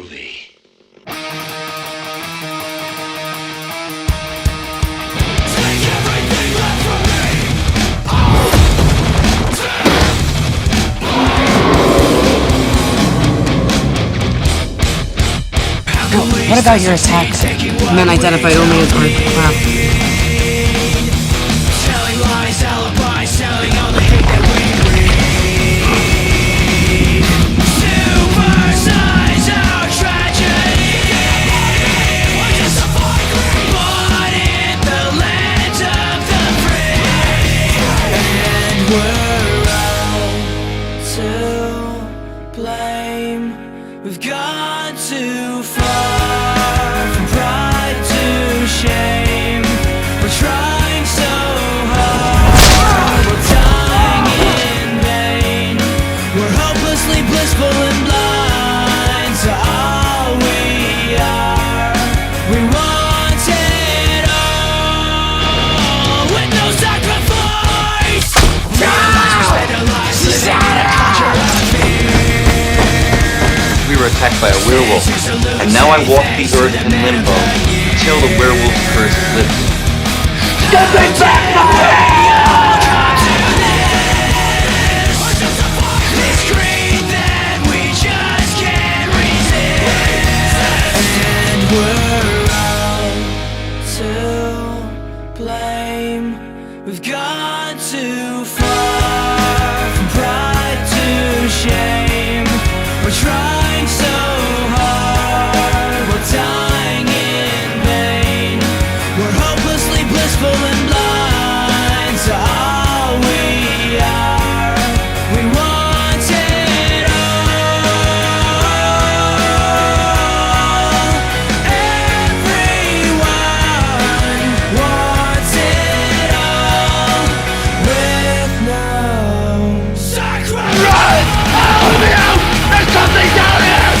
movie. What about your attack? Men identified only as armed crap. Selling lies, alibis, selling all the hate that we breed. Supersize our tragedy. We're just a born in the land of the free. And we're all to blame. We've gone too far from pride to shame. We're trying so hard, we're dying in vain. We're hopelessly blissful and blind to all we are. We want it all with no sacrifice. We spend our lives living in a culture of fear. We were attacked by a werewolf, and now I walk the earth in limbo until the werewolf curse lifts. Get me back to This greed that we just can't resist. And we're all to blame. We've gone too far from pride to shame. We're trying so hard, we're dying in vain. We're hopelessly blissful and blind to all we are. We want it all. Everyone wants it all with no sacrifice. Help me out! There's something down here!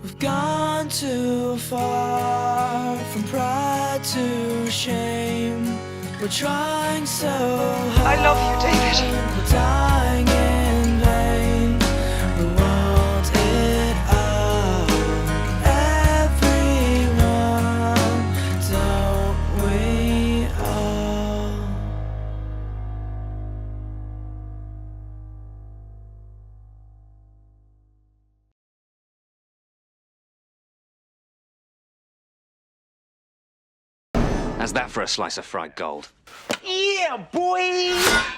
We've gone too far from pride to shame. We're trying so hard. I love you, David. We're dying in vain. We want it all. Everyone, don't we all? How's that for a slice of fried gold? Yeah, boy!